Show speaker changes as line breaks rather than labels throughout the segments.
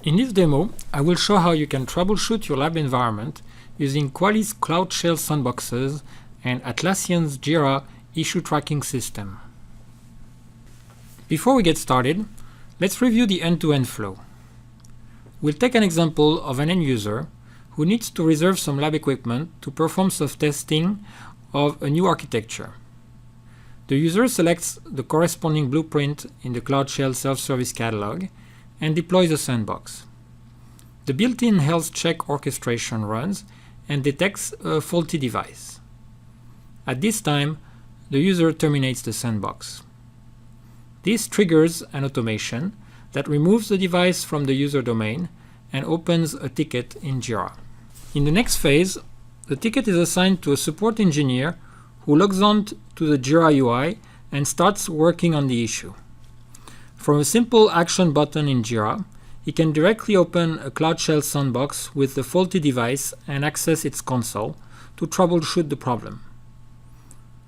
In this demo, I will show how you can troubleshoot your lab environment using Quali's CloudShell Sandboxes and Atlassian's Jira issue tracking system. Before we get started, let's review the end-to-end flow. We'll take an example of an end user who needs to reserve some lab equipment to perform some testing of a new architecture. The user selects the corresponding blueprint in the CloudShell self-service catalog and deploys a sandbox. The built-in health check orchestration runs and detects a faulty device. At this time, the user terminates the sandbox. This triggers an automation that removes the device from the user domain and opens a ticket in Jira. In the next phase, the ticket is assigned to a support engineer who logs on to the Jira UI and starts working on the issue. From a simple action button in Jira, he can directly open a CloudShell sandbox with the faulty device and access its console to troubleshoot the problem.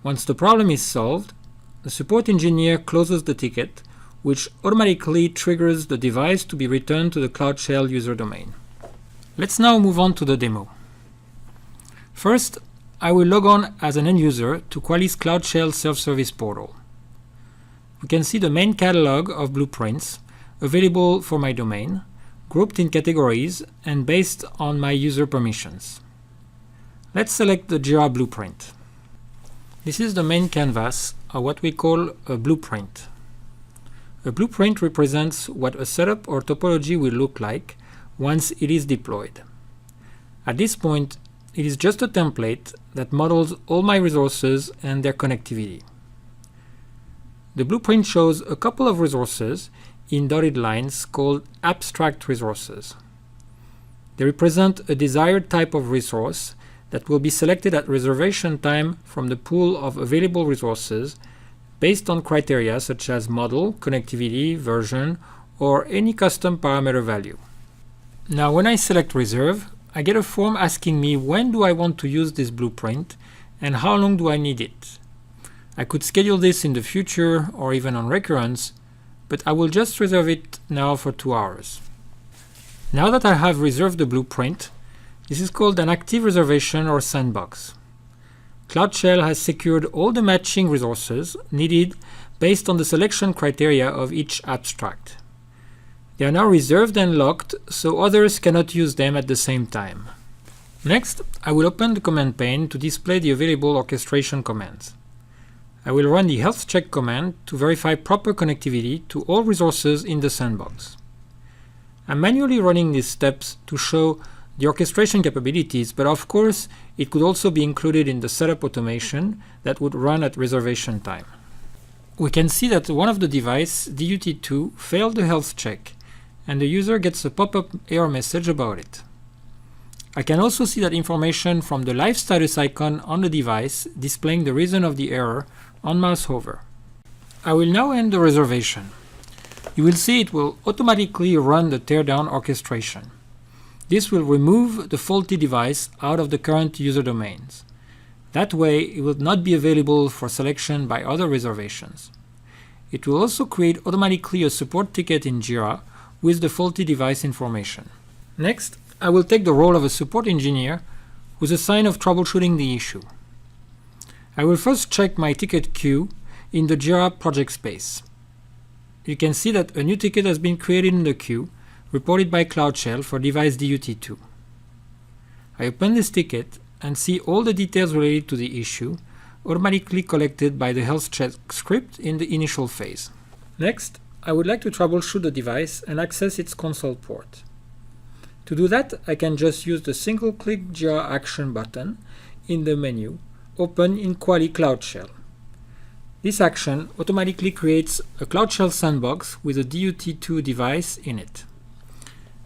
Once the problem is solved, the support engineer closes the ticket, which automatically triggers the device to be returned to the CloudShell user domain. Let's now move on to the demo. First, I will log on as an end user to Quali's CloudShell self-service portal. We can see the main catalog of blueprints available for my domain, grouped in categories and based on my user permissions. Let's select the Jira blueprint. This is the main canvas of what we call a blueprint. A blueprint represents what a setup or topology will look like once it is deployed. At this point, it is just a template that models all my resources and their connectivity. The blueprint shows a couple of resources in dotted lines called abstract resources. They represent a desired type of resource that will be selected at reservation time from the pool of available resources based on criteria such as model, connectivity, version, or any custom parameter value. Now, when I select reserve, I get a form asking me when do I want to use this blueprint and how long do I need it. I could schedule this in the future or even on recurrence, but I will just reserve it now for 2 hours. Now that I have reserved the blueprint, this is called an active reservation or sandbox. CloudShell has secured all the matching resources needed based on the selection criteria of each abstract. They are now reserved and locked so others cannot use them at the same time. Next, I will open the command pane to display the available orchestration commands. I will run the health check command to verify proper connectivity to all resources in the sandbox. I'm manually running these steps to show the orchestration capabilities, but of course it could also be included in the setup automation that would run at reservation time. We can see that one of the devices, DUT2, failed the health check, and the user gets a pop-up error message about it. I can also see that information from the live status icon on the device displaying the reason of the error on mouse hover. I will now end the reservation. You will see it will automatically run the teardown orchestration. This will remove the faulty device out of the current user domains. That way, it will not be available for selection by other reservations. It will also create automatically a support ticket in Jira with the faulty device information. Next, I will take the role of a support engineer with a sign of troubleshooting the issue. I will first check my ticket queue in the Jira project space. You can see that a new ticket has been created in the queue, reported by CloudShell for device DUT2. I open this ticket and see all the details related to the issue, automatically collected by the health check script in the initial phase. Next, I would like to troubleshoot the device and access its console port. To do that, I can just use the single-click Jira action button in the menu, open in Quali CloudShell. This action automatically creates a CloudShell sandbox with a DUT2 device in it.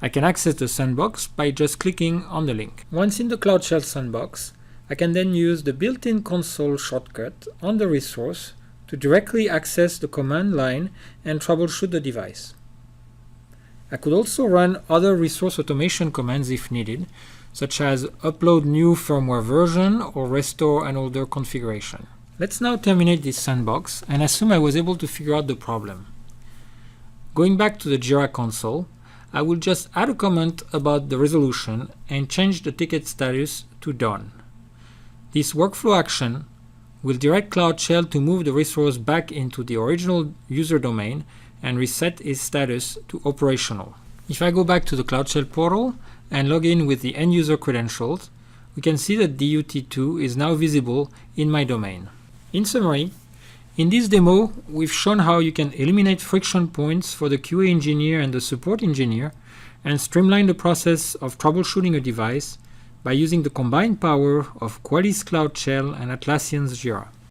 I can access the sandbox by just clicking on the link. Once in the CloudShell sandbox, I can then use the built-in console shortcut on the resource to directly access the command line and troubleshoot the device. I could also run other resource automation commands if needed, such as upload new firmware version or restore an older configuration. Let's now terminate this sandbox and assume I was able to figure out the problem. Going back to the Jira console, I will just add a comment about the resolution and change the ticket status to done. This workflow action will direct CloudShell to move the resource back into the original user domain and reset its status to operational. If I go back to the CloudShell portal and log in with the end user credentials, we can see that DUT2 is now visible in my domain. In summary, in this demo, we've shown how you can eliminate friction points for the QA engineer and the support engineer and streamline the process of troubleshooting a device by using the combined power of Quali's CloudShell and Atlassian's Jira.